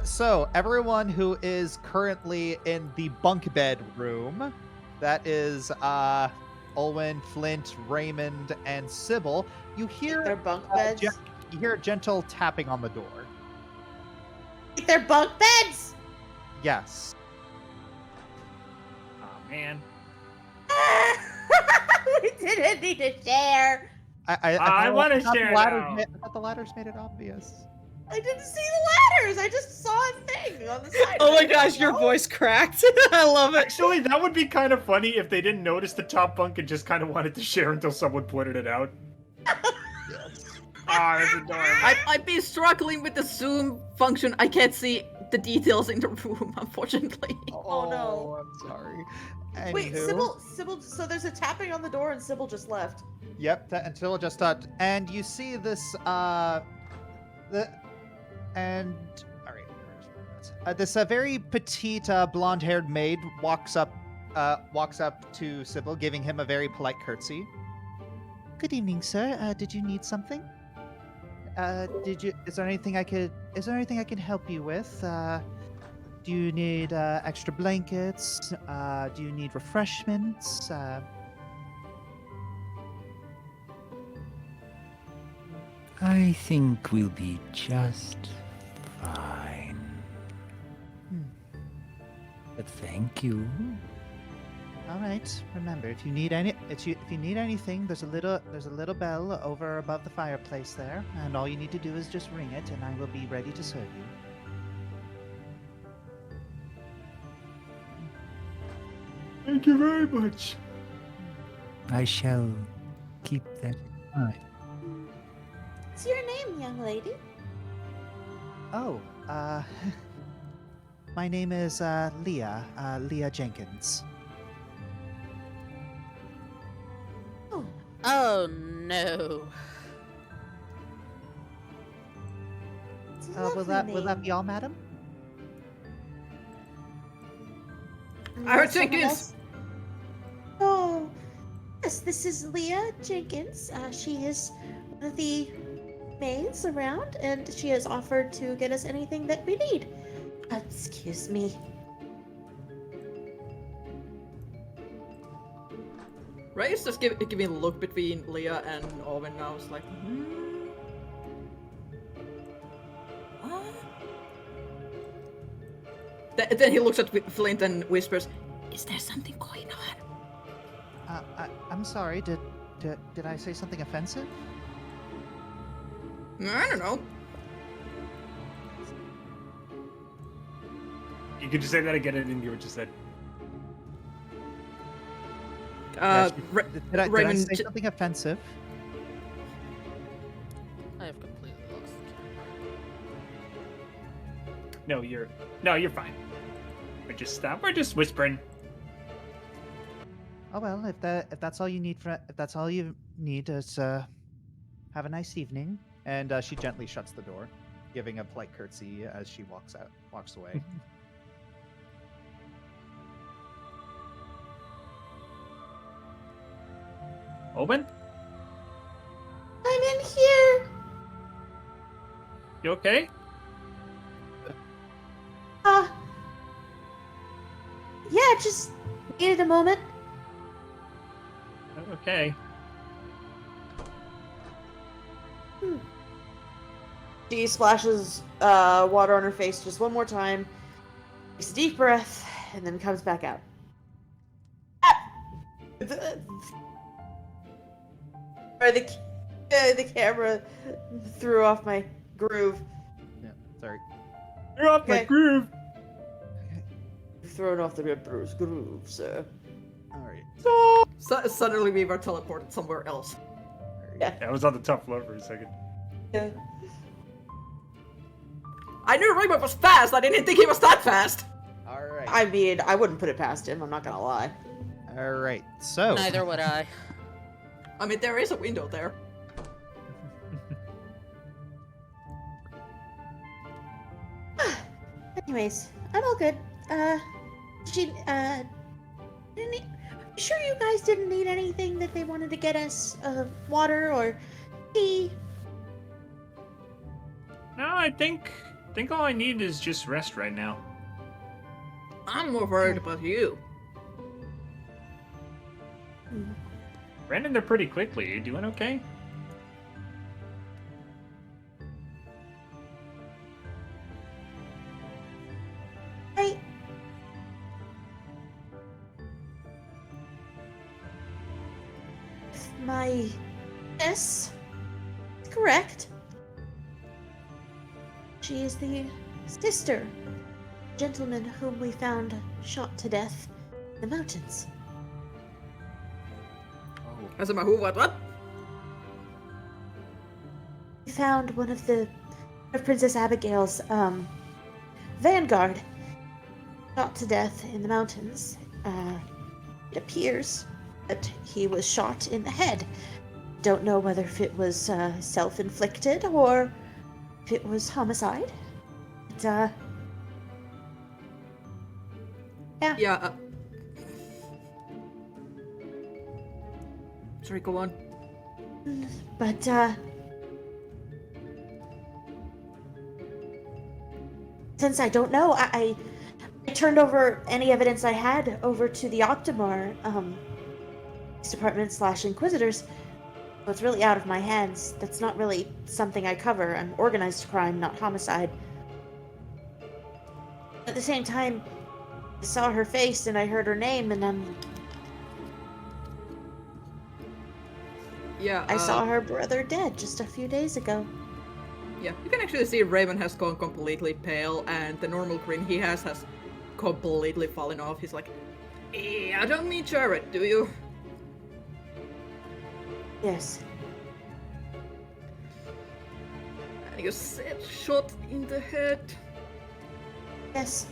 So everyone who is currently in the bunk bed room, that is Olwen, Flint, Raymond, and Sybil, you hear Their bunk beds. you hear a gentle tapping on the door. Their bunk beds. Yes. Oh man. We didn't need to share. I want to share now. I thought the ladders made it obvious. I didn't see the ladders. I just saw a thing on the side. Oh my gosh, your voice cracked. I love it. Actually, that would be kind of funny if they didn't notice the top bunk and just kind of wanted to share until someone pointed it out. Yes. Ah, that's adorable. I'd be struggling with the zoom function. I can't see the details in the room, unfortunately. Oh, no. I'm sorry. Wait, Anywho. Sybil. So there's a tapping on the door, and Sybil just left. Yep, until it just stopped. And you see this, all right. This very petite, blonde-haired maid walks up to Sybil, giving him a very polite curtsy. Good evening, sir. Did you need something? Is there anything I can help you with? Do you need extra blankets? Do you need refreshments? I think we'll be just fine. But thank you. All right. Remember, if you need anything, there's a little bell over above the fireplace there, and all you need to do is just ring it, and I will be ready to serve you. Thank you very much. I shall keep that in mind. What's your name, young lady? Oh, my name is Leah Jenkins. Oh no. It's a Will lovely that name. be all, madam? I heard Someone Jenkins. else? Oh, yes, this is Leah Jenkins. She is one of the maids around, and she has offered to get us anything that we need. Excuse me. Ray is just giving a look between Leah and Owen now. It's like, what? Then he looks at Flint and whispers, "Is there something going on?" I'm sorry. Did I say something offensive? I don't know. You could just say that again. I didn't hear what you said. Did I Raymond say something offensive? I have completely lost the camera. No, you're fine. We're just whispering. Oh well, if that's all you need is have a nice evening. And she gently shuts the door, giving a polite curtsy as she walks away. Owen, I'm in here. you okay? Yeah, just needed a moment. Okay. She splashes water on her face just one more time, takes a deep breath, and then comes back out. The camera threw off my groove. Yeah, sorry. You're off my Okay. groove. Thrown off the Ripper's groove, sir. All right. So suddenly we were teleported somewhere else. Yeah. Yeah, I was on the top floor for a second. Yeah. I knew Raymond was fast. I didn't think he was that fast. All right. I mean, I wouldn't put it past him. I'm not gonna lie. All right. So. Neither would I. I mean, there is a window there. Anyways, I'm all good. Sure you guys didn't need anything that they wanted to get us? Water or tea? No, I think think all I need is just rest right now. I'm more worried about you. Ran in there pretty quickly. You doing okay? I... If my guess is correct, she is the sister gentleman whom we found shot to death in the mountains. As a who, what? We found one of Princess Abigail's vanguard shot to death in the mountains. It appears that he was shot in the head. Don't know whether if it was self-inflicted or if it was homicide. But, yeah. Yeah, sorry, go on. But, since I don't know, I turned over any evidence I had over to the Optimar, department / Inquisitors. So it's really out of my hands. That's not really something I cover. I'm organized crime, not homicide. At the same time, I saw her face and I heard her name and Yeah, I saw her brother dead just a few days ago. Yeah, you can actually see Raven has gone completely pale, and the normal grin he has completely fallen off. He's like, I don't mean Jared, do you? Yes. And you said shot in the head. Yes.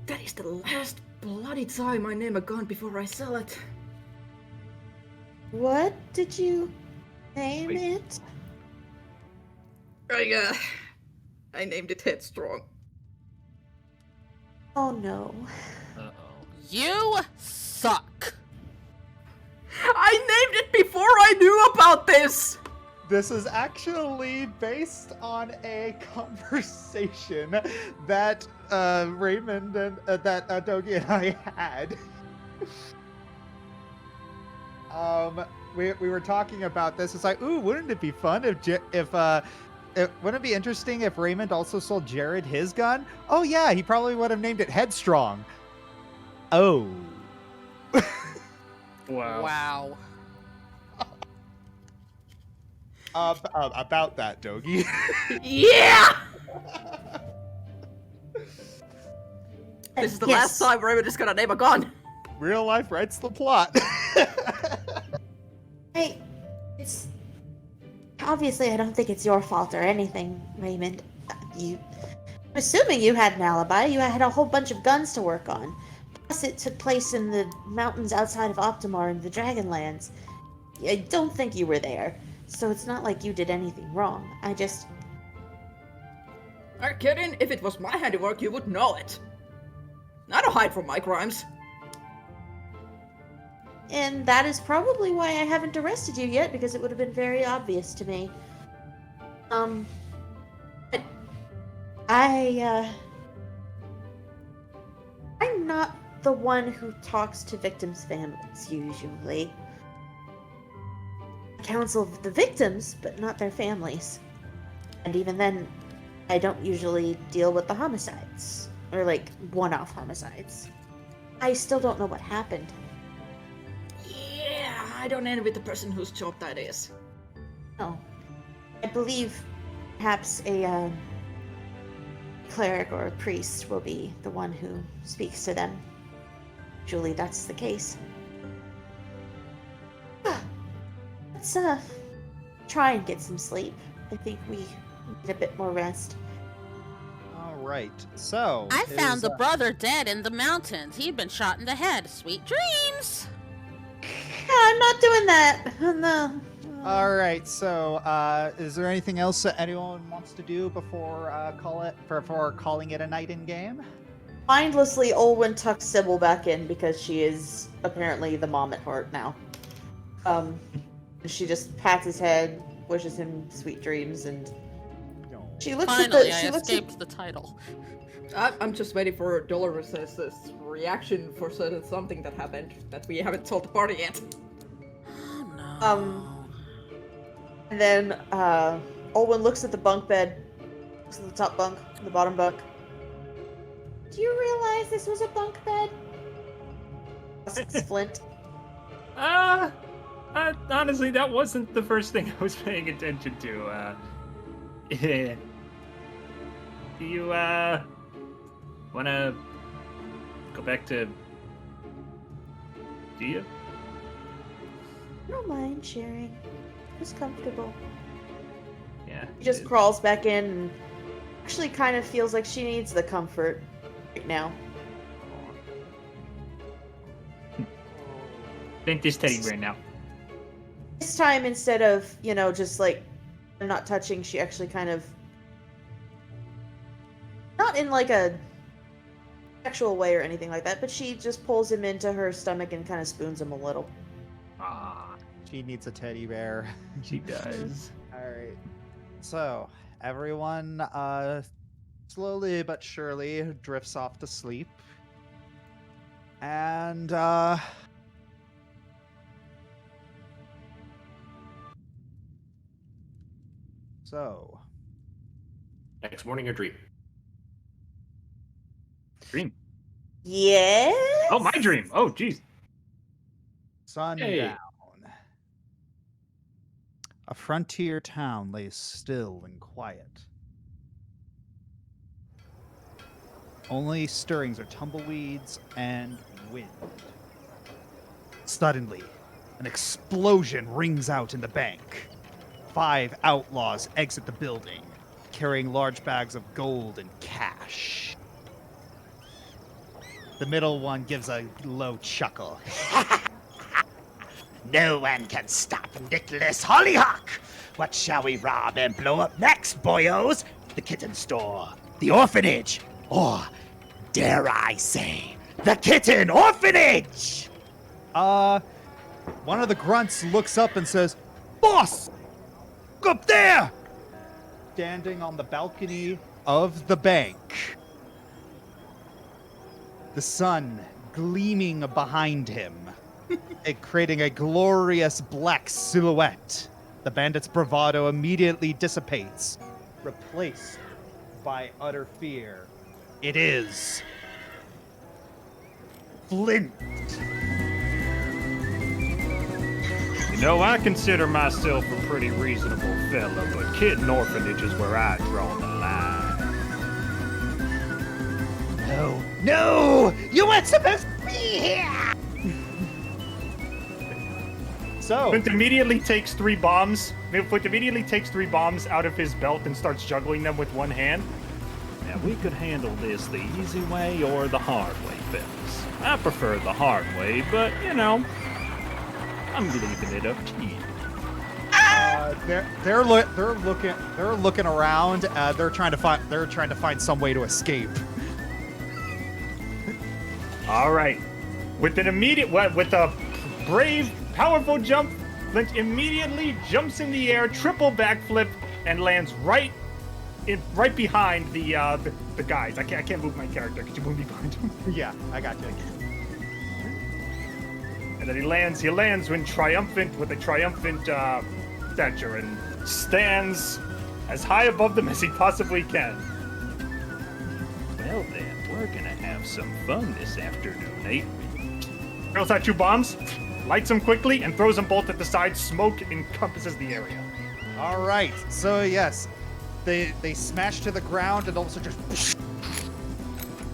That is the last bloody time I name a gun before I sell it. What did you name Wait. it? I named it Headstrong. Oh no. Uh-oh. You suck. I named it before I knew about this! This is actually based on a conversation that Raymond and that Dogi and I had. We were talking about this. It's like, ooh, wouldn't it be fun wouldn't it be interesting if Raymond also sold Jared his gun? Oh yeah, he probably would have named it Headstrong. Oh. Wow. Wow. About that, Dogi. Yeah! This is the Yes. last time Raven is gonna name a gun. Real life writes the plot. Hey, it's obviously I don't think it's your fault or anything, Raymond. I'm assuming you had an alibi. You had a whole bunch of guns to work on. Plus, it took place in the mountains outside of Optimar in the Dragonlands. I don't think you were there, so it's not like you did anything wrong. Are you kidding? If it was my handiwork, you would know it. I don't hide from my crimes. And that is probably why I haven't arrested you yet, because it would have been very obvious to me. But I'm not the one who talks to victims' families, usually. I counsel the victims, but not their families. And even then, I don't usually deal with the homicides. Or, like, one-off homicides. I still don't know what happened. Yeah, I don't envy the person whose job that is. No. I believe perhaps a cleric or a priest will be the one who speaks to them. Usually that's the case. Let's try and get some sleep. I think we need a bit more rest. All right. So I found the brother dead in the mountains. He'd been shot in the head. Sweet dreams. Yeah, I'm not doing that. No. All right. So, is there anything else that anyone wants to do before calling it a night in game? Mindlessly, Olwen tucks Sybil back in because she is apparently the mom at heart now. She just pats his head, wishes him sweet dreams, and she looks Finally, at I she looks escaped the title. I'm just waiting for Dolores' reaction for something that happened that we haven't told the party yet. Oh no. and then Olwen looks at the bunk bed, looks at the top bunk, the bottom bunk. Do you realize this was a bunk bed? Asks Flint. Honestly, that wasn't the first thing I was paying attention to. Do you, wanna go back to... Do you? I don't mind sharing. It's comfortable. Yeah. She just crawls back in and actually kind of feels like she needs the comfort right now. Think this teddy bear now. This time, instead of, just like not touching, she actually kind of, not in like a sexual way or anything like that, but she just pulls him into her stomach and kind of spoons him a little. Ah, She needs a teddy bear. she does. All right. So everyone, slowly but surely drifts off to sleep, and so Next morning, a dream. Dream. Yes. Oh, my dream. Oh, jeez. sundown. Hey. A frontier town lays still and quiet. Only stirrings are tumbleweeds and wind. Suddenly, an explosion rings out in the bank. 5 outlaws exit the building, carrying large bags of gold and cash. The middle one gives a low chuckle. No one can stop Nicholas Hollyhock. What shall we rob and blow up next, boyos? The kitten store, the orphanage, or, dare I say, the kitten orphanage? One of the grunts looks up and says, "Boss, look up there!" Standing on the balcony of the bank, the sun gleaming behind him, creating a glorious black silhouette. The bandit's bravado immediately dissipates, replaced by utter fear. It is Flint. You know, I consider myself a pretty reasonable fella, but kitten orphanage is where I draw the line. No, you weren't supposed to be here. So, Flint immediately takes 3 bombs. Flint immediately takes 3 bombs out of his belt and starts juggling them with one hand. Now, we could handle this the easy way or the hard way, fellas. I prefer the hard way, but, I'm leaving it up to you. they're looking around. They're trying to find some way to escape. All right. With a brave, powerful jump, Flint immediately jumps in the air, triple backflip, and lands right behind the guys. I can't move my character. Could you move me behind him? Yeah, I got you. And then he lands with a triumphant stature and stands as high above them as he possibly can. Well then, we're gonna have some fun this afternoon, eh? Throws out 2 bombs, lights them quickly, and throws them both at the side. Smoke encompasses the area. All right. So yes, they smash to the ground and also just.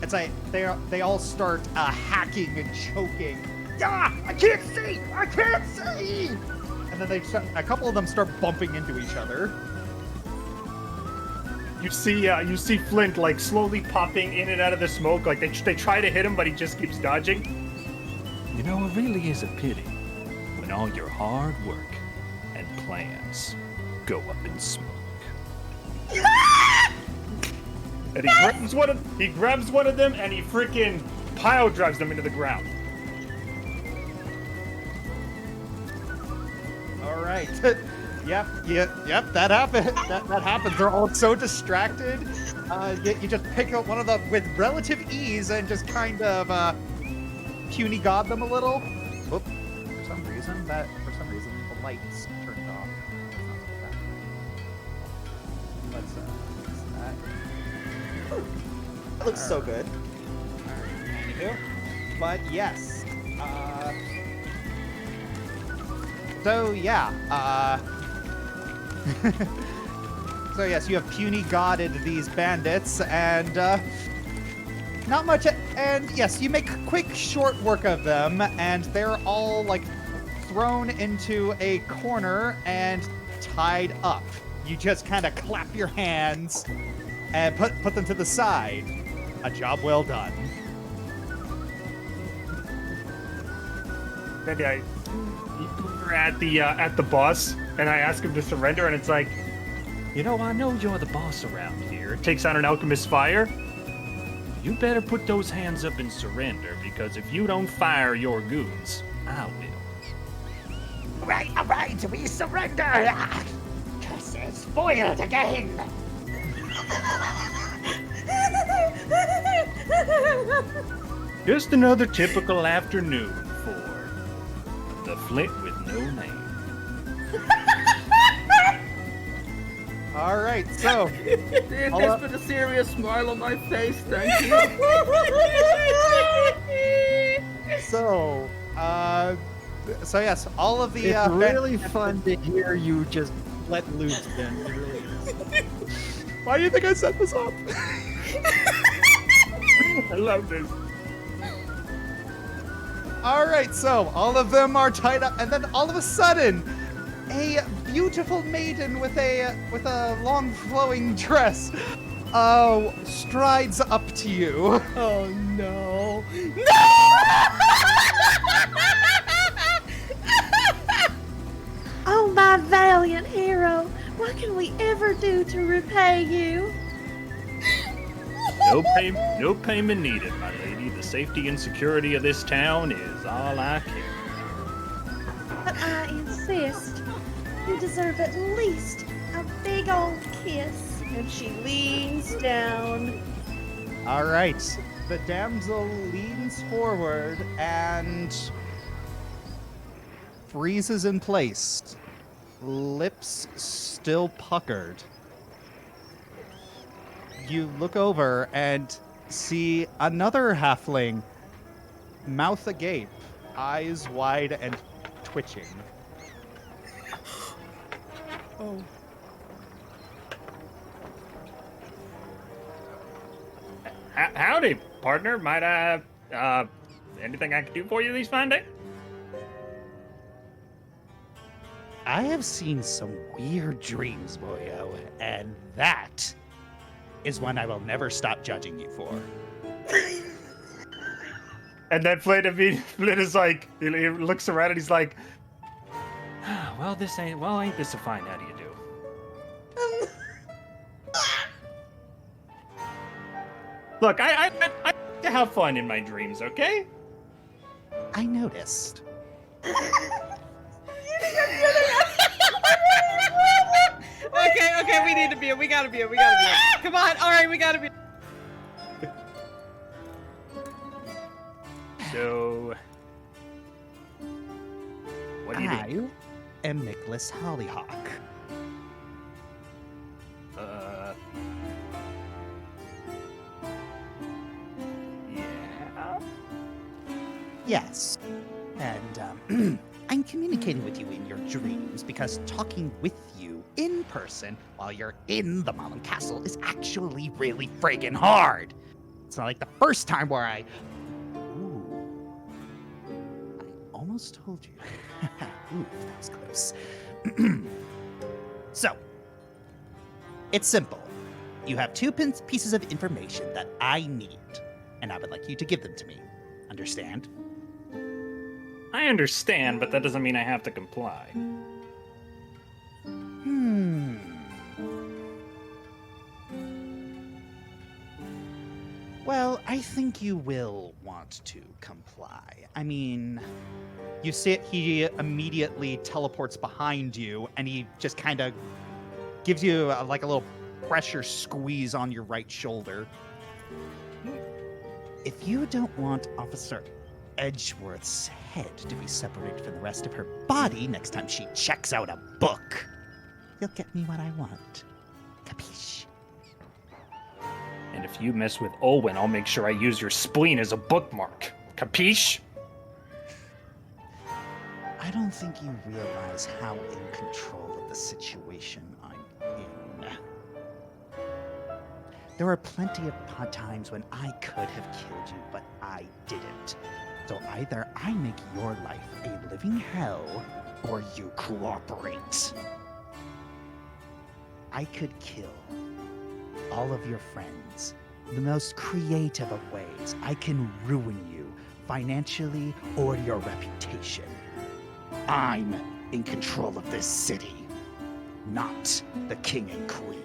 It's like they all start hacking and choking. Ah! I can't see! And then a couple of them start bumping into each other. You see Flint like slowly popping in and out of the smoke. Like they try to hit him, but he just keeps dodging. You know, it really is a pity when all your hard work and plans go up in smoke. And he grabs one of them and he freaking pile drives them into the ground. All right. Yep, that happened. That happens. They're all so distracted. You just pick up one of them with relative ease and just kind of puny god them a little. Oop. For some reason, the lights turned off. Let's fix that. That looks so good. Anywho. But yes. So yeah. So yes, you have puny godded these bandits, and not much. And yes, you make quick, short work of them, and they're all like thrown into a corner and tied up. You just kind of clap your hands and put them to the side. A job well done. Then we're at the boss, and I ask him to surrender, and it's like, you know, I know you're the boss around here. It takes out an alchemist's fire. You better put those hands up and surrender, because if you don't fire your goons, I will. All right, we surrender. Curses foiled again. Just another typical afternoon for the Flint with no name. All right, so There's been a serious smile on my face, thank you. so yes, all of the It's really fun to hear you just let loose, Ben. It really is. Why do you think I set this up? I love this. All right, so all of them are tied up, and then all of a sudden, a beautiful maiden with a long flowing dress strides up to you. Oh no. Oh, my valiant hero! What can we ever do to repay you? No payment needed, my lady. The safety and security of this town is all I care about. But I insist. You deserve at least a big old kiss. And she leans down. All right, the damsel leans forward and freezes in place, lips still puckered. You look over and see another halfling, mouth agape, eyes wide and twitching. Oh. Howdy, partner. Might I, anything I can do for you these fine days? I have seen some weird dreams, boyo, and that is one I will never stop judging you for. And then Flint is like, he looks around and he's like, well, ain't this a fine? How do you do? Look, I like to have fun in my dreams, okay? I noticed. Okay, we need to be. We gotta be. Come on, all right, we gotta be. So, what do you do? I am Nicholas Hollyhock. Yeah. Yes. And I'm communicating with you in your dreams because talking with you in person while you're in the Malum Castle is actually really friggin' hard. It's not like the first time where I almost told you. Ooh, that was close. So, it's simple. You have two pieces of information that I need, and I would like you to give them to me. Understand? I understand, but that doesn't mean I have to comply. Well, I think you will want to comply. I mean, you see he immediately teleports behind you, and he just kind of gives you like a little pressure squeeze on your right shoulder. If you don't want Officer Edgeworth's head to be separated from the rest of her body next time she checks out a book, you'll get me what I want. Capiche? And if you mess with Olwen, I'll make sure I use your spleen as a bookmark. Capiche? I don't think you realize how in control of the situation I'm in. There were plenty of times when I could have killed you, but I didn't. So either I make your life a living hell, or you cooperate. I could kill all of your friends in the most creative of ways. I can ruin you financially or your reputation. I'm in control of this city, not the king and queen.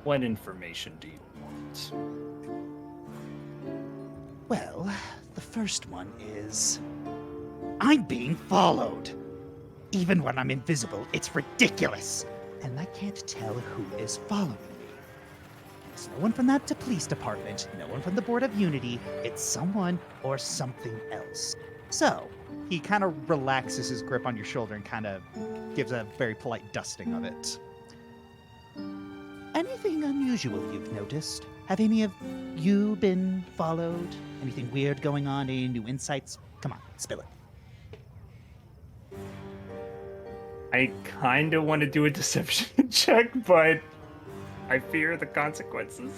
What information do you want? Well, the first one is I'm being followed. Even when I'm invisible, it's ridiculous. And I can't tell who is following me. It's no one from that police department, no one from the Board of Unity. It's someone or something else. So, he kind of relaxes his grip on your shoulder and kind of gives a very polite dusting of it. Anything unusual you've noticed? Have any of you been followed? Anything weird going on? Any new insights? Come on, spill it. I kind of want to do a deception check, but I fear the consequences.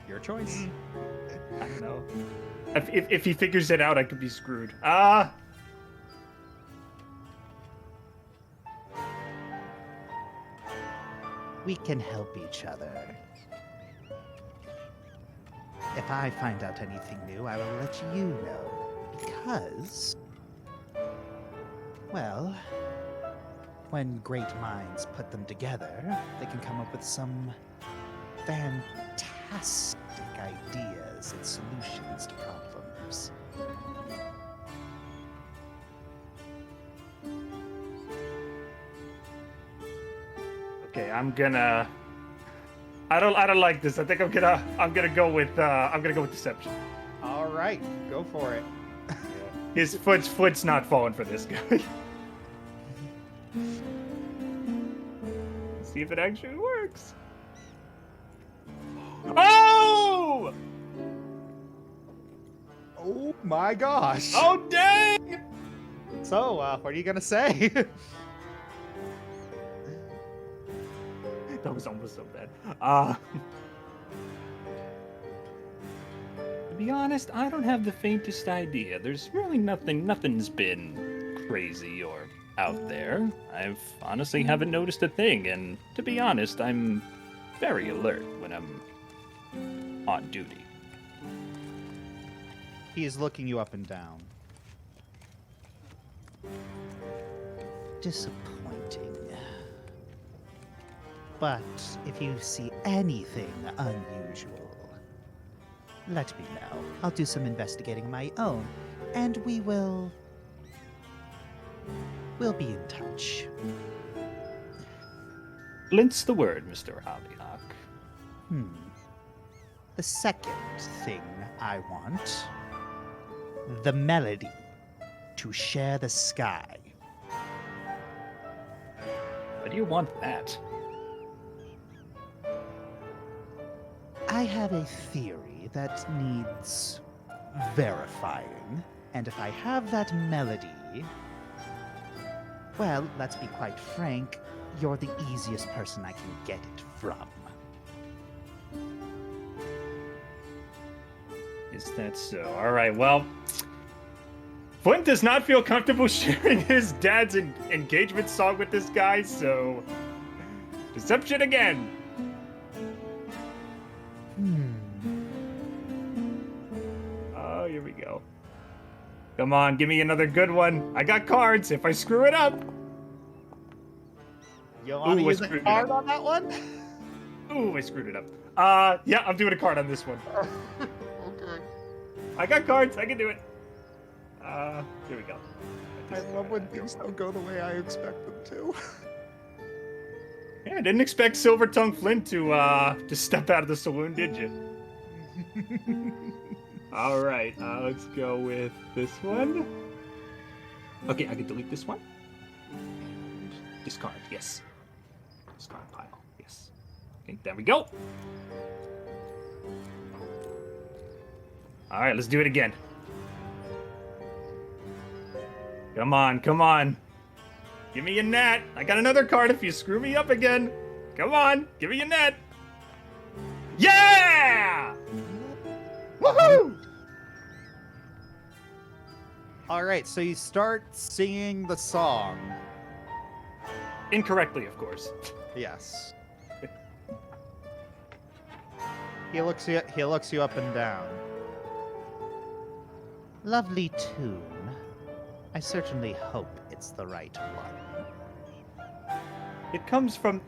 Your choice. I don't know. If he figures it out, I could be screwed. We can help each other. If I find out anything new, I will let you know. Because, well, when great minds put them together, they can come up with some fantastic ideas and solutions to problems. Okay, I'm gonna. I don't like this. I think I'm gonna go with deception. All right, go for it. His foot's not falling for this guy. See if it actually works. Oh! Oh my gosh. Oh dang! So, what are you gonna say? That was almost so bad. To be honest, I don't have the faintest idea. There's really nothing's been crazy or out there. I've honestly haven't noticed a thing, and to be honest, I'm very alert when I'm on duty. He is looking you up and down. Disappointing. But if you see anything unusual, let me know. I'll do some investigating of my own, and we'll be in touch. Lint's the word, Mr. Hobbyhawk. The second thing I want, the melody to share the sky. Why do you want that? I have a theory that needs verifying, and if I have that melody, well, let's be quite frank, you're the easiest person I can get it from. Is that so? Alright, well, Flint does not feel comfortable sharing his dad's engagement song with this guy, so deception again. Oh, here we go. Come on, give me another good one. I got cards if I screw it up. You want to Ooh, I use a screwed it card up. on that one? Ooh, I screwed it up. Yeah, I'm doing a card on this one. Okay. I got cards. I can do it. Here we go. I love when things don't go the way I expect them to. Yeah, I didn't expect Silver Tongue Flint to step out of the saloon, did you? All right, let's go with this one. Okay, I can delete this one. And discard, yes. Discard pile, yes. Okay, there we go. All right, let's do it again. Come on, come on. Give me a net. I got another card if you screw me up again. Come on, give me a net. Yeah! Woohoo! All right, so you start singing the song. Incorrectly, of course. Yes. He looks you up and down. Lovely tune. I certainly hope it's the right one. It comes from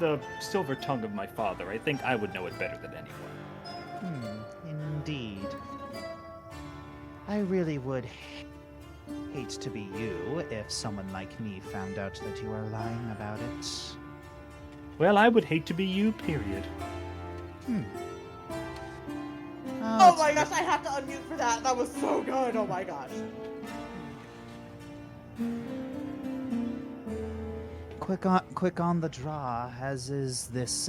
the silver tongue of my father. I think I would know it better than anyone. Indeed. I really would hate to be you if someone like me found out that you are lying about it. Well, I would hate to be you, period. Oh my gosh, I have to unmute for that. That was so good. Oh my gosh. Quick on the draw, as is this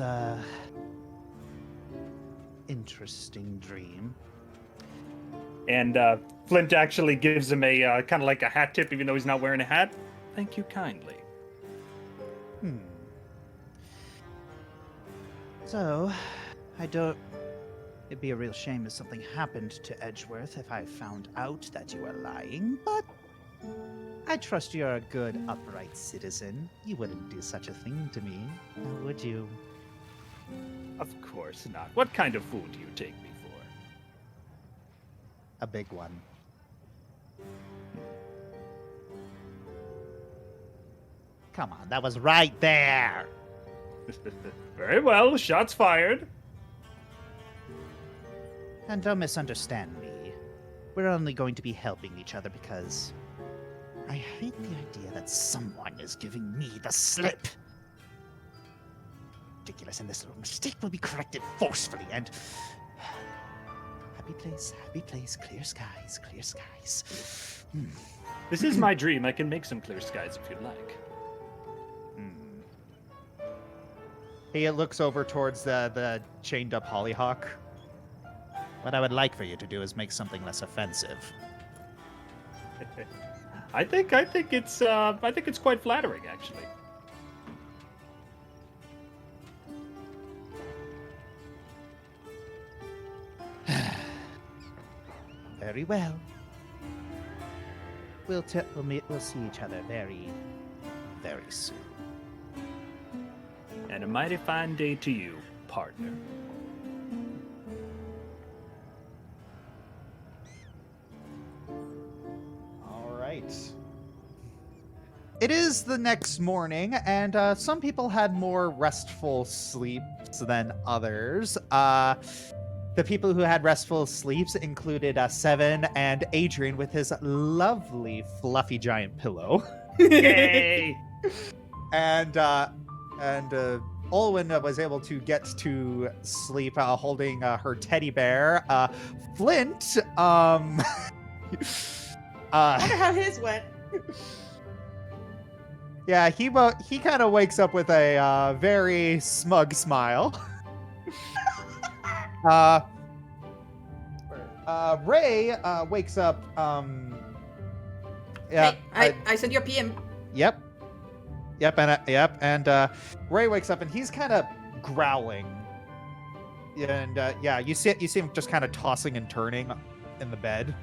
interesting dream. And Flint actually gives him a kind of like a hat tip, even though he's not wearing a hat. Thank you kindly. So, it'd be a real shame if something happened to Edgeworth if I found out that you were lying, but I trust you're a good, upright citizen. You wouldn't do such a thing to me, now would you? Of course not. What kind of fool do you take me for? A big one. Come on, that was right there! Very well, shots fired. And don't misunderstand me. We're only going to be helping each other because I hate the idea that someone is giving me the slip. Ridiculous, and this little mistake will be corrected forcefully, and happy place, clear skies, clear skies. This is my dream. I can make some clear skies if you'd like. He looks over towards the chained up hollyhock. What I would like for you to do is make something less offensive. I think it's quite flattering, actually. Very well. We'll see each other very, very soon. And a mighty fine day to you, partner. All right. It is the next morning, and some people had more restful sleeps than others. The people who had restful sleeps included Seven and Adrian with his lovely fluffy giant pillow. Yay! and Olwen was able to get to sleep holding her teddy bear. Flint, I wonder how his went. yeah, he kind of wakes up with a very smug smile. Ray wakes up. Yeah, Hey, I sent you a PM. Yep. And Ray wakes up and he's kind of growling. And yeah, you see him just kind of tossing and turning in the bed.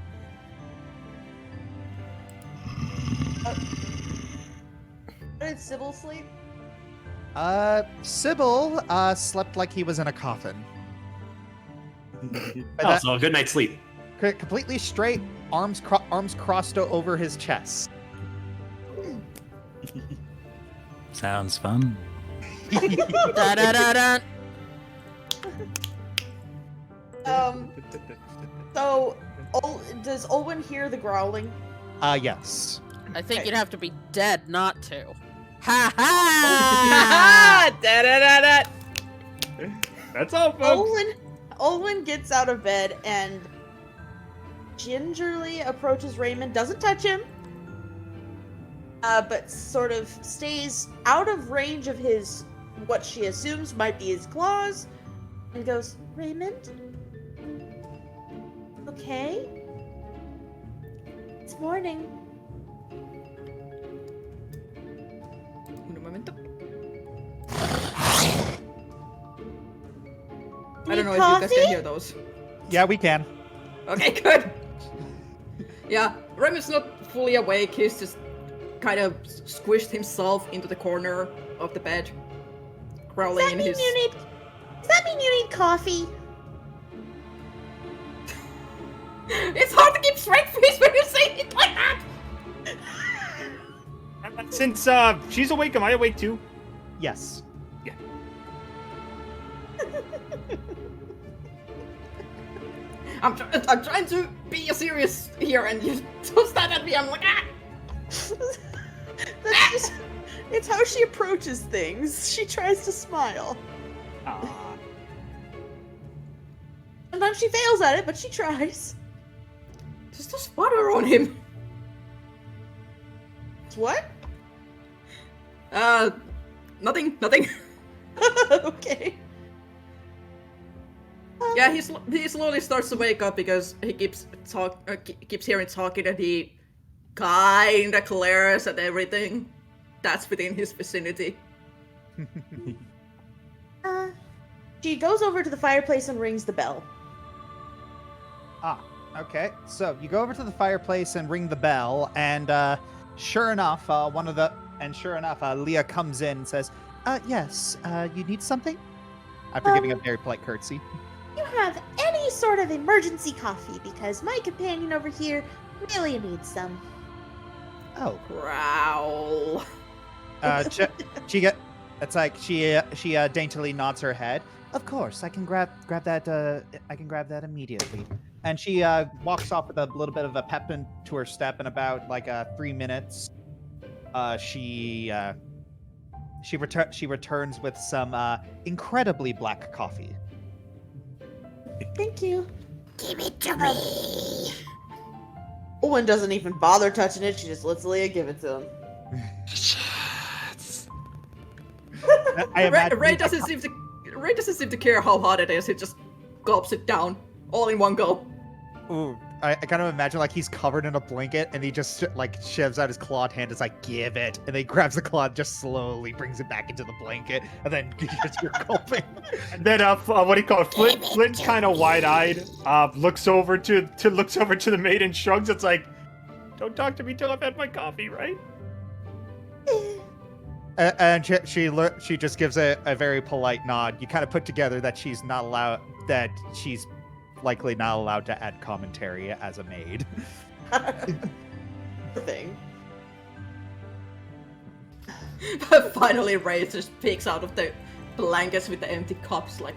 Did Sybil sleep? Sybil slept like he was in a coffin. Also, a good night's sleep. completely straight, arms crossed over his chest. Sounds fun. Da da da da. So, does Olwen hear the growling? Yes. I think you'd have to be dead not to. Ah, Ha ha! da da da da. That's all, folks. Olwen gets out of bed and gingerly approaches Raymond, doesn't touch him, but sort of stays out of range of his, what she assumes might be his claws, and goes, Raymond? Okay? It's morning. Un momento. I don't know if you guys can hear those. Yeah, we can. Okay, good. Yeah, Raymond's not fully awake. He's just kind of squished himself into the corner of the bed, crawling in his. Does that mean you need coffee? It's hard to keep straight face when you say it like that. Since she's awake, am I awake too? Yes. I'm trying to be serious here, and you don't stand at me. I'm like, ah. That's just, it's how she approaches things. She tries to smile. Aw. Sometimes she fails at it, but she tries. Just a sputter on him. What? Nothing. Okay. Yeah, he slowly starts to wake up because he keeps hearing talking, and he kinda glares at everything that's within his vicinity. She goes over to the fireplace and rings the bell. Okay. So you go over to the fireplace and ring the bell, and sure enough, Leah comes in and says, yes, you need something? After giving a very polite curtsy. You have any sort of emergency coffee, because my companion over here really needs some. Oh. Growl. She daintily nods her head. Of course, I can grab that. I can grab that immediately. And she walks off with a little bit of a pep into her step. In about 3 minutes, she returns with some incredibly black coffee. Thank you. Give it to me. Owen doesn't even bother touching it. She just lets Leah give it to him. Ray doesn't seem to care how hot it is. He just gulps it down all in one go. Ooh, I kind of imagine he's covered in a blanket and he just shoves out his clawed hand. It's like, give it, and then he grabs the claw, just slowly brings it back into the blanket, and then you're gulping. And then what do you call it? Flint's kind of wide-eyed. Looks over to the maid and shrugs. It's like, don't talk to me till I've had my coffee, right? And she just gives a very polite nod. You kind of put together that she's likely not allowed to add commentary as a maid. Thing. Finally, Ray just peeks out of the blankets with the empty cups, like,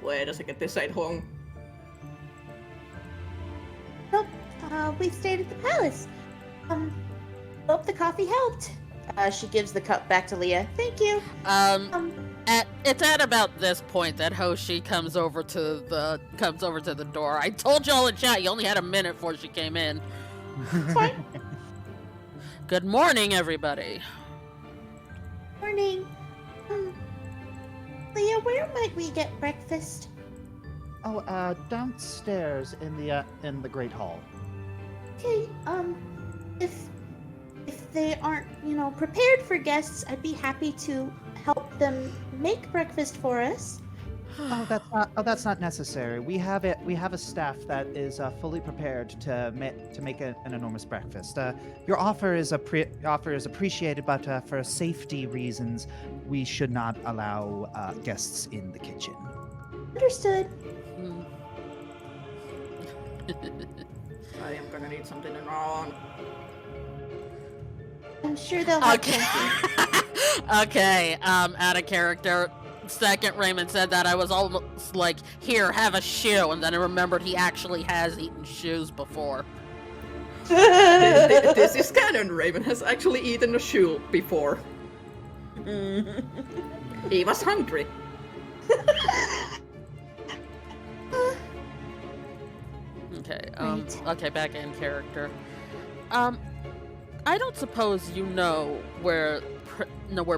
wait a second, this ain't home. Nope, we stayed at the palace. Hope the coffee helped. She gives the cup back to Leah. Thank you. It's at about this point that Hoshi comes over to the door. I told y'all in chat you only had a minute before she came in. Fine. Good morning, everybody. Morning. Leah, where might we get breakfast? Oh, downstairs in the Great Hall. Okay, if they aren't, prepared for guests, I'd be happy to help them make breakfast for us. That's not necessary. We have a staff that is fully prepared to make an enormous breakfast. Your offer is appreciated, but for safety reasons, we should not allow guests in the kitchen. Understood. I am gonna need something on. I'm sure they'll have Okay. plenty. Okay, out of character. Second, Raymond said that I was almost like, here, have a shoe, and then I remembered he actually has eaten shoes before. This is canon. Raven has actually eaten a shoe before. He was hungry. Okay, Right. okay, back in character. I don't suppose you know where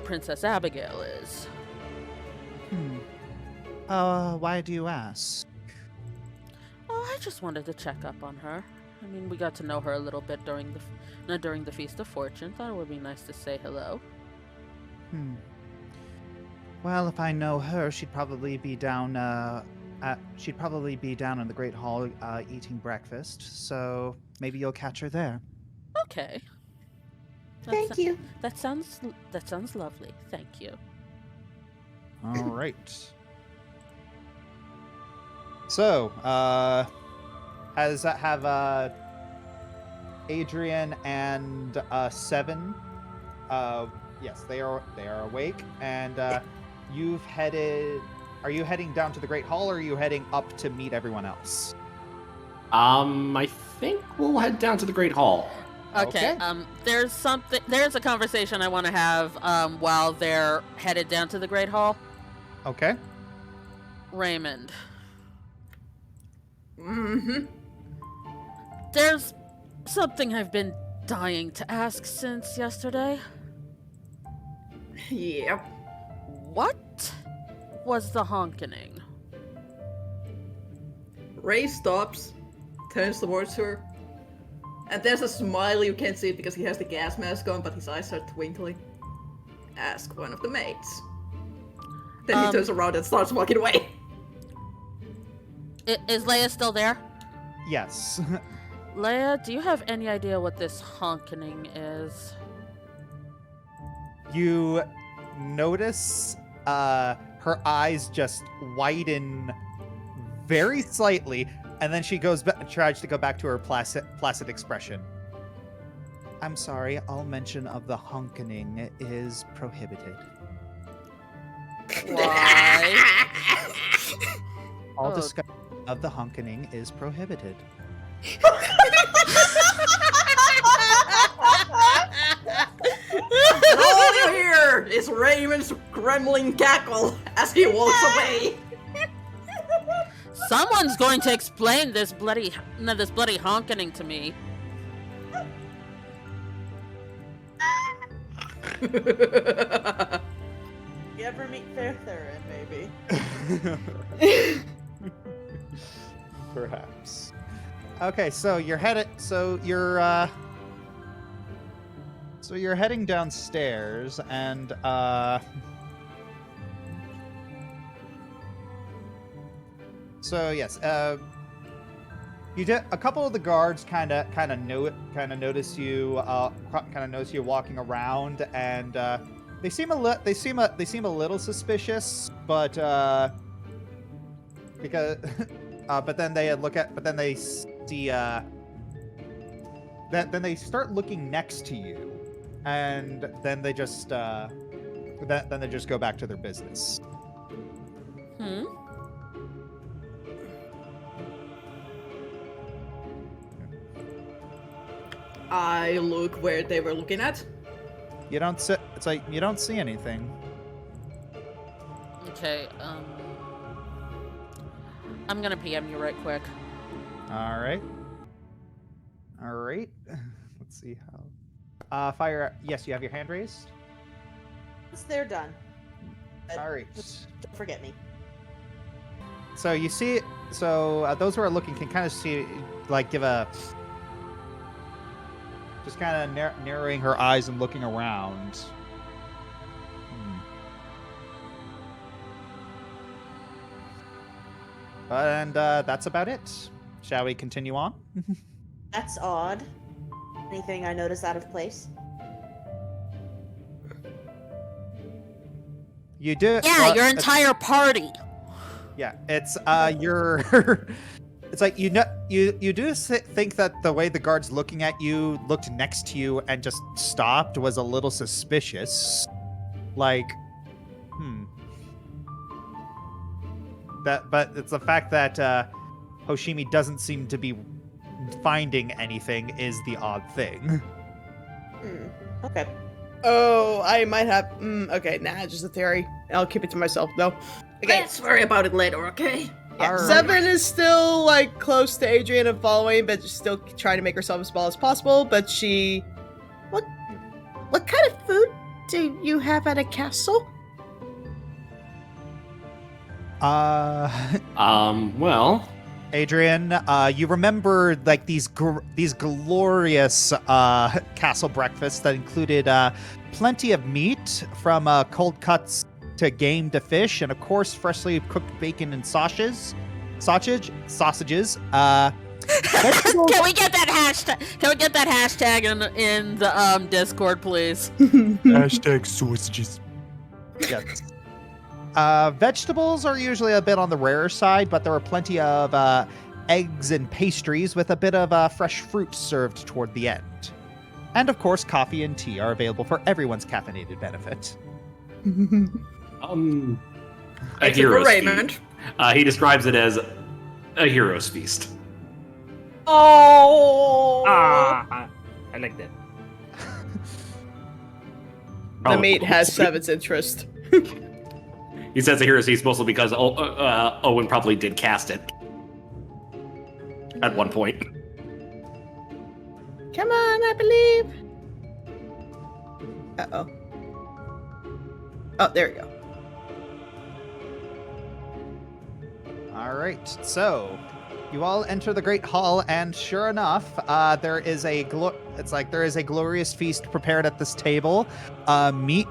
Princess Abigail is. Why do you ask? Oh, I just wanted to check up on her. I mean, we got to know her a little bit during the Feast of Fortune. Thought it would be nice to say hello. Well, if I know her, she'd probably be down in the Great Hall eating breakfast. So maybe you'll catch her there. Okay. Thank you. That sounds lovely. Thank you. All right. So, have Adrian and Seven? Yes, they are awake, and you've headed. Are you heading down to the Great Hall, or are you heading up to meet everyone else? I think we'll head down to the Great Hall. Okay. There's a conversation I want to have while they're headed down to the Great Hall. Okay. Raymond. Mm-hmm. There's something I've been dying to ask since yesterday. Yep. What was the honkening? Ray stops, turns towards her, and there's a smile. You can't see it because he has the gas mask on, but his eyes are twinkling. Ask one of the maids. Then he turns around and starts walking away. Is Leia still there? Yes. Leia, do you have any idea what this honkening is? You notice her eyes just widen very slightly, and then she tries to go back to her placid expression. I'm sorry, all mention of the honkening is prohibited. Why? All Oh. discussion of the honkening is prohibited. And all you hear is Raymond's gremlin cackle as he walks away. Someone's going to explain this bloody honkening to me. You ever meet Fair Theron, maybe? Perhaps. Okay, so you're heading downstairs, and so yes, you did a couple of the guards kind of notice you walking around, and they seem a little suspicious, but because but then they see then they start looking next to you, and then they just go back to their business. I look where they were looking at. You don't see. It's like you don't see anything. Okay, I'm gonna PM you right quick. All right. Let's see how. Fire. Yes, you have your hand raised. Once they're done. All right. Don't forget me. So you see. So those who are looking can kind of see, like, give a. Just kind of narrowing her eyes and looking around. And that's about it. Shall we continue on? That's odd. Anything I notice out of place? You do. Yeah, your entire party. Yeah, it's your. It's like you do think that the way the guards looking at you looked next to you and just stopped was a little suspicious. Like, but it's the fact that Hoshimi doesn't seem to be finding anything is the odd thing. Okay. Oh, I might have. Okay, nah, just a theory. I'll keep it to myself though. Okay, Let's worry about it later, okay? yeah, Alright. Seven is still like close to Adrian and following, but just still trying to make herself as small as possible. But she, what kind of food do you have at a castle? Well, Adrian, you remember like these glorious castle breakfasts that included plenty of meat, from cold cuts to game to fish, and of course freshly cooked bacon and sausages. Vegetables. Can we get that hashtag? Can we get that hashtag in the Discord, please? Hashtag sausages. Yes. Vegetables are usually a bit on the rarer side, but there are plenty of eggs and pastries with a bit of fresh fruit served toward the end. And of course, coffee and tea are available for everyone's caffeinated benefit. a Except for hero's Raymond. feast. He describes it as a hero's feast. Oh, I like that. the meat has Seven's interest. He says a hero's feast mostly because Owen probably did cast it at one point. Come on, I believe. Uh-oh. Oh, there we go. All right, so you all enter the great hall, and sure enough, there is a glorious feast prepared at this table. Meat,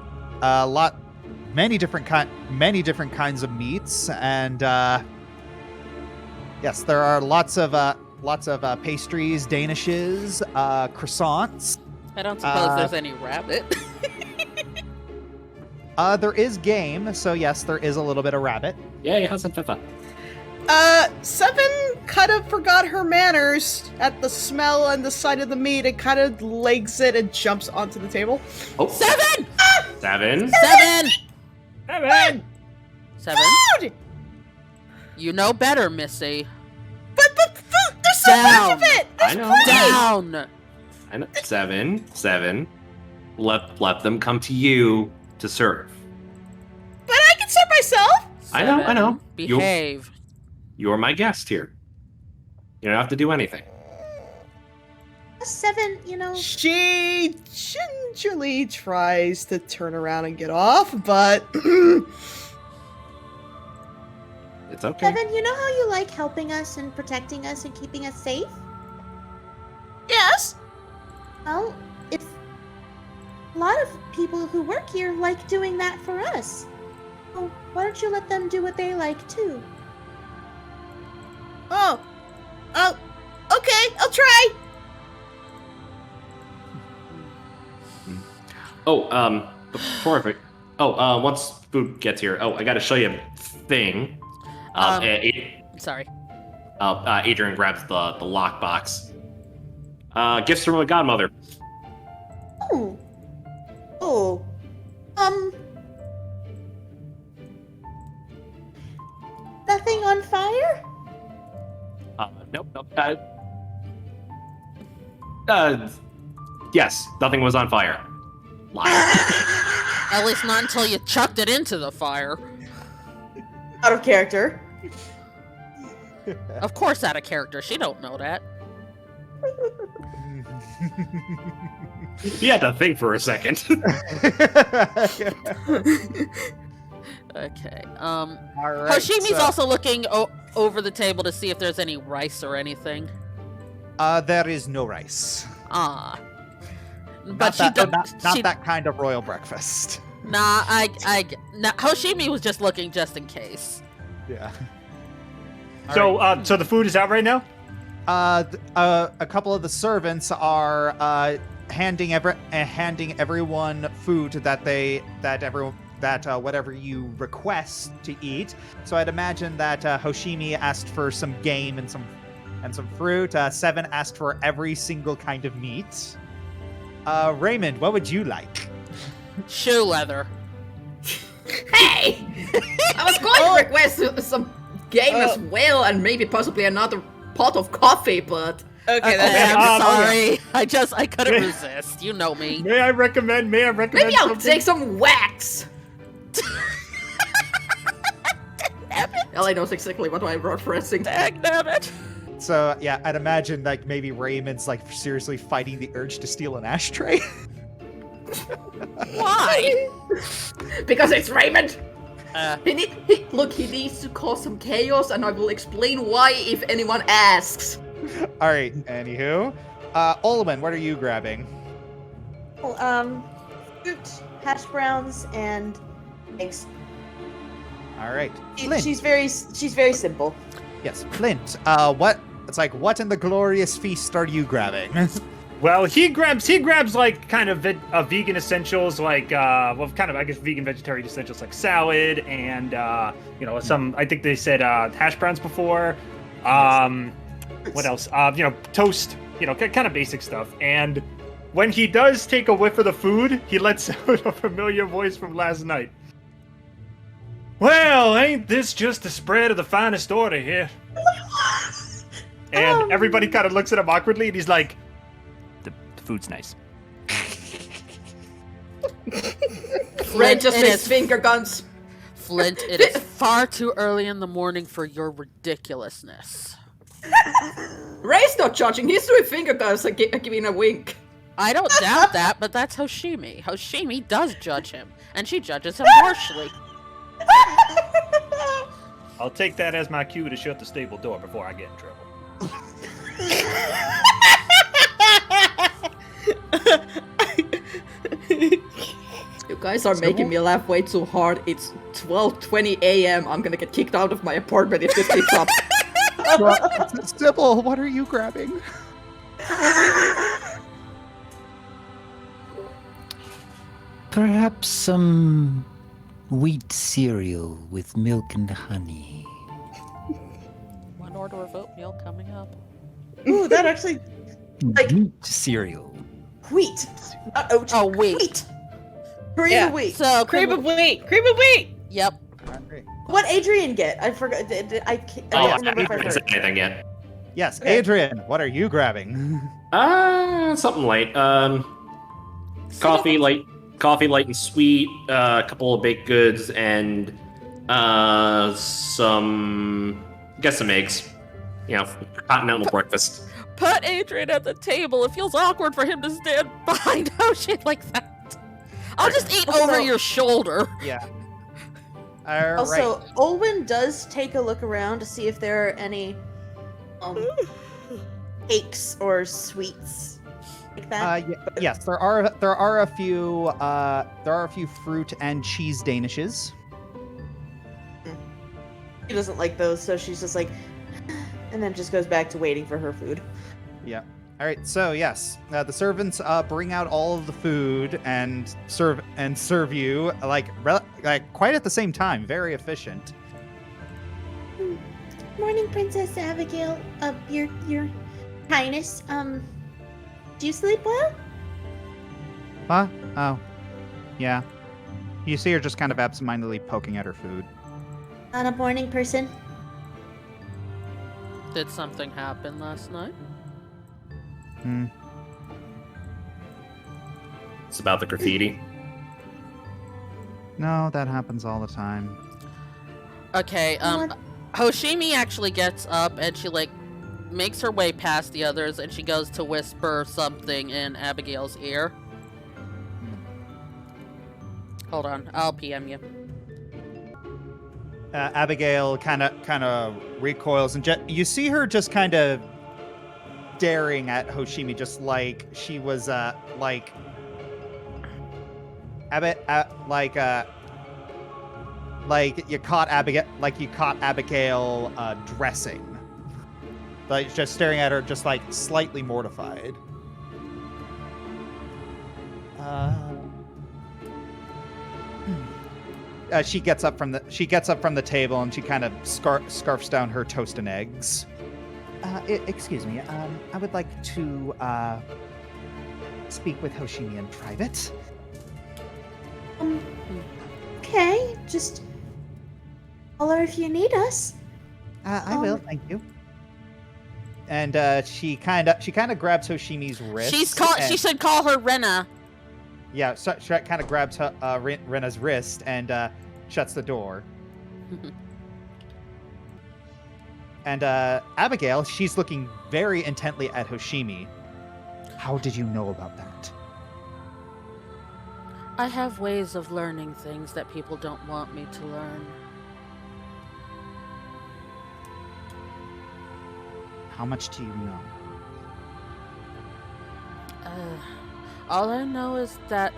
many different kinds of meats, and yes, there are lots of pastries, danishes, croissants. I don't suppose there's any rabbit. There is game, so yes, there is a little bit of rabbit. Yay, Hassan Fefa. Seven kind of forgot her manners at the smell and the sight of the meat and kind of legs it and jumps onto the table. Oh. Seven! Seven. Food! You know better, Missy. But food, there's so much of it! I know. Down! I know. Seven. Let them come to you to serve. But I can serve myself! I know. Behave. You're my guest here. You don't have to do anything. Seven, She gingerly tries to turn around and get off, but It's okay. Seven, you know how you like helping us and protecting us and keeping us safe? yes. Well, if a lot of people who work here like doing that for us, well, why don't you let them do what they like too? Oh, okay, I'll try. Perfect. Once food gets here, I gotta show you a thing. Sorry. Adrian grabs the lockbox. Gifts from a godmother. Oh, nothing on fire? Nope. Yes, nothing was on fire. Liar. At least not until you chucked it into the fire. Out of character. Of course out of character. She don't know that. You had to think for a second. Okay. All right. Hoshimi's so, also looking over the table to see if there's any rice or anything. there is no rice. Ah. Not But that kind of royal breakfast. Nah, Hoshimi was just looking just in case. Yeah. So, so the food is out right now? A couple of the servants are handing everyone food that whatever you request to eat. So I'd imagine that Hoshimi asked for some game and some and some fruit. 7 asked for every single kind of meat. Raymond, what would you like? Shoe leather. Hey! I was going to request some game as well, and maybe possibly another pot of coffee, but... Okay, I'm okay. sorry. I couldn't resist. You know me. May I recommend Maybe I'll something? take some wax! Ellie knows exactly what I'm referencing. Dagnabbit. So yeah, I'd imagine like maybe Raymond's like seriously fighting the urge to steal an ashtray. Why? Because it's Raymond! He needs to cause some chaos, and I will explain why if anyone asks. All right, anywho. Olwen, what are you grabbing? Fruit, hash browns, and eggs. All right. Flint. She's very simple. Yes, Flint. What in the glorious feast are you grabbing? Well, he grabs like kind of vegan essentials, like kind of I guess vegan vegetarian essentials like salad and some I think they said hash browns before. What else? Toast. Kind of basic stuff. And when he does take a whiff of the food, he lets out a familiar voice from last night. Well, ain't this just the spread of the finest order here? And everybody kind of looks at him awkwardly, and he's like, the food's nice. Red just makes finger guns. Flint, it is far too early in the morning for your ridiculousness. Ray's not judging. He's doing finger guns and giving a wink. I don't doubt that, but that's Hoshimi. Hoshimi does judge him, and she judges him harshly. I'll take that as my cue to shut the stable door before I get in trouble. You guys are making me laugh way too hard. It's 12:20 a.m. I'm gonna get kicked out of my apartment if this keeps up. Sybil, what are you grabbing? Perhaps some wheat cereal with milk and honey. One order of oatmeal coming up. Ooh, that actually Wheat cereal. wheat, not oat. Oh, wheat. Wheat. Cream Yeah. of wheat. So Cream of wheat! Cream of wheat! Yep. What Adrian get? I forgot. I can't remember if I I haven't heard. said anything yet. Yes, Okay. Adrian, what are you grabbing? Something light. Coffee light and sweet. A couple of baked goods and some eggs. Continental breakfast. Put Adrian at the table. It feels awkward for him to stand behind Ocean like that. I'll just eat over Also- your shoulder. Yeah. All right. Also, Olwen does take a look around to see if there are any cakes or sweets like that. Yes, there are a few fruit and cheese danishes. She doesn't like those, so she's just like, and then just goes back to waiting for her food. Yeah. All right. So yes, the servants bring out all of the food and serve you like quite at the same time. Very efficient. Morning, Princess Abigail. Your Highness. Do you sleep well? Huh? Oh, yeah. You see her just kind of absentmindedly poking at her food. Not a morning person. Did something happen last night? It's about the graffiti. No, that happens all the time. Okay, What? Hoshimi actually gets up and she makes her way past the others and she goes to whisper something in Abigail's ear. Hold on, I'll PM you. Abigail kind of recoils, and you see her just kind of staring at Hoshimi, just like she was like you caught Abigail dressing, like just staring at her, just like slightly mortified. She gets up from the table and she kind of scarfs down her toast and eggs. Excuse me. I would like to speak with Hoshimi in private. Okay, just holler if you need us. I will, thank you. And she kind of grabs Hoshimi's wrist. She should call her Rena. Yeah, so she kind of grabs her, Rena's wrist and shuts the door. And Abigail, she's looking very intently at Hoshimi. How did you know about that? I have ways of learning things that people don't want me to learn. How much do you know? All I know is that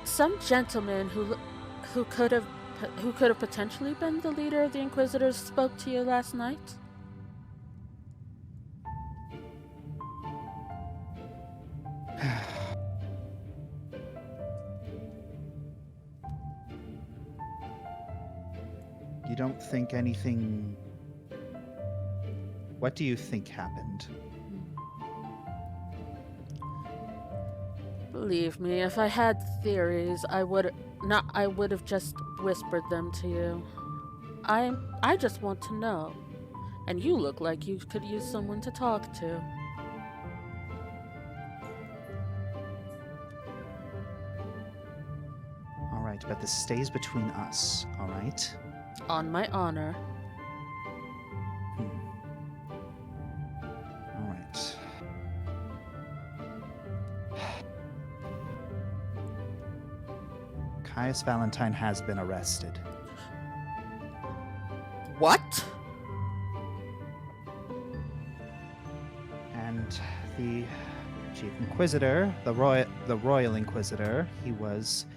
some gentleman who could have potentially been the leader of the Inquisitors spoke to you last night. You don't think anything... What do you think happened? Believe me, if I had theories, I would have just whispered them to you. I just want to know. And you look like you could use someone to talk to. All right, but this stays between us, all right? On my honor. All right. Caius Valentine has been arrested. What? And the Chief Inquisitor, the Royal Inquisitor, he was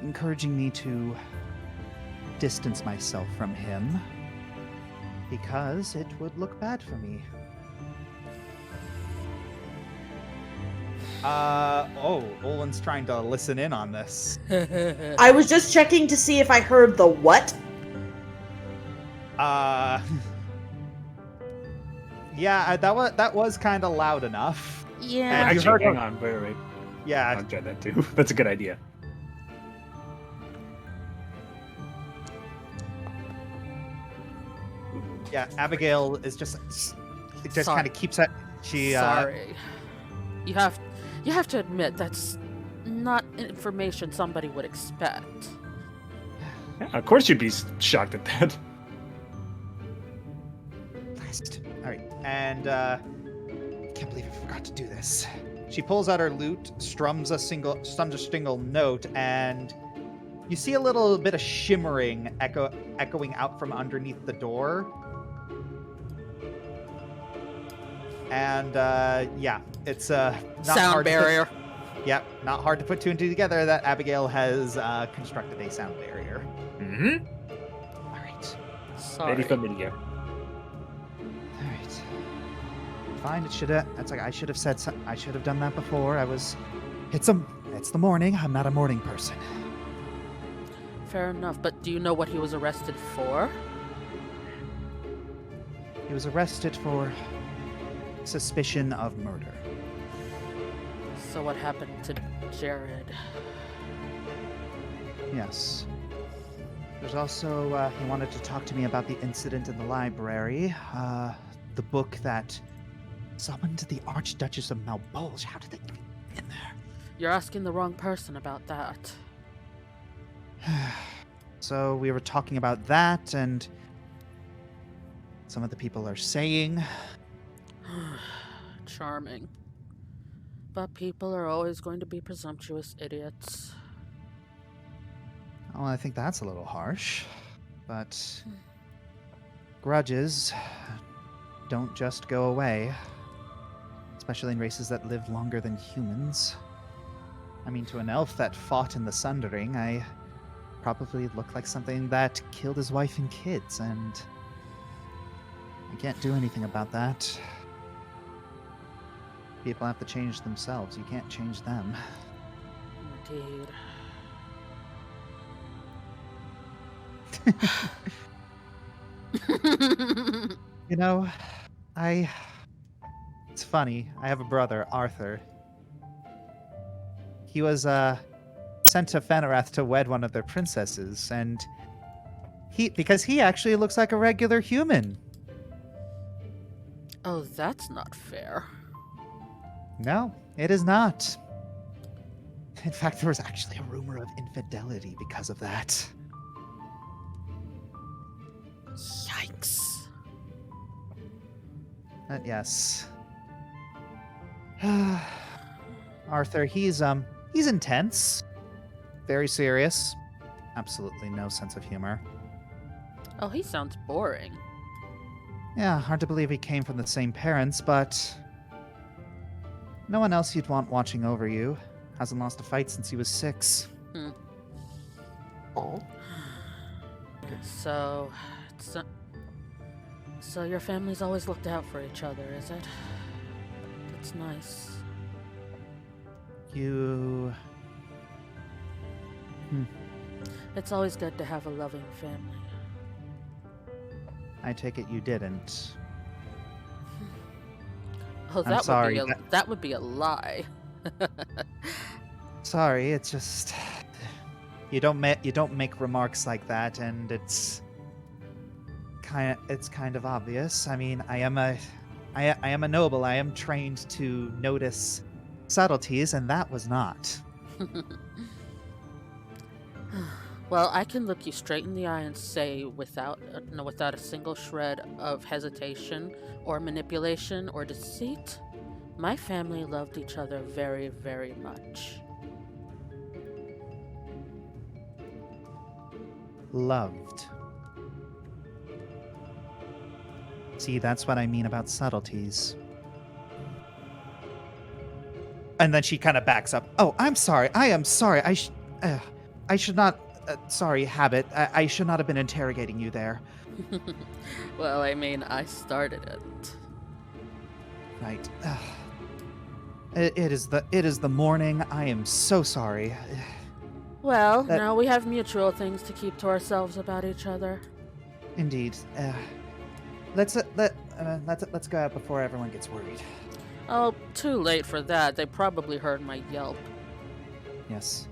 encouraging me to distance myself from him because it would look bad for me. Olin's trying to listen in on this. I was just checking to see if I heard the what. Yeah, that was kind of loud enough. Yeah. And Actually, hang on, wait. Yeah, I'll try that too. That's a good idea. yeah. Abigail is just kind of keeps it. She Sorry. You have to admit that's not information somebody would expect. Yeah, of course you'd be shocked at that. All right, and can't believe I forgot to do this. She pulls out her lute, strums a single note, and you see a little bit of shimmering echoing out from underneath the door. And yeah, it's not Sound hard barrier. Yep, not hard to put two and two together that Abigail has constructed a sound barrier. Mm-hmm. All right. Sorry. Very familiar. All right. Fine. It should have. That's like I should have said. I should have done that before. It's the morning. I'm not a morning person. Fair enough, but do you know what he was arrested for? He was arrested for suspicion of murder. So what happened to Jared? Yes. There's also, he wanted to talk to me about the incident in the library. The book that summoned the Archduchess of Malbolge. How did they get in there? You're asking the wrong person about that. So we were talking about that, and some of the people are saying... Charming. But people are always going to be presumptuous idiots. Well, I think that's a little harsh. But grudges don't just go away. Especially in races that live longer than humans. I mean, to an elf that fought in the Sundering, I probably look like something that killed his wife and kids, and I can't do anything about that. People have to change themselves. You can't change them. Indeed. You know, It's funny. I have a brother, Arthur. He was sent to Fenarath to wed one of their princesses, and because he actually looks like a regular human. Oh, that's not fair. No, it is not. In fact, there was actually a rumor of infidelity because of that. Yikes. But yes. Arthur, he's intense. Very serious. Absolutely no sense of humor. Oh, he sounds boring. Yeah, hard to believe he came from the same parents, but no one else you'd want watching over you. Hasn't lost a fight since he was 6. Oh. So your family's always looked out for each other, is it? That's nice. You... It's always good to have a loving family. I take it you didn't. Oh, I'm sorry, that would be a lie. Sorry, it's just you don't make remarks like that, and it's kind of obvious. I mean, I am a noble. I am trained to notice subtleties, and that was not. Well, I can look you straight in the eye and say without a single shred of hesitation or manipulation or deceit, my family loved each other very, very much. Loved. See, that's what I mean about subtleties. And then she kind of backs up. Oh, I'm sorry. I am sorry. I should not. Sorry, Habit. I should not have been interrogating you there. Well, I mean, I started it. Right. It is the morning. I am so sorry. Well, now we have mutual things to keep to ourselves about each other. Indeed. Let's go out before everyone gets worried. Oh, too late for that. They probably heard my yelp. Yes.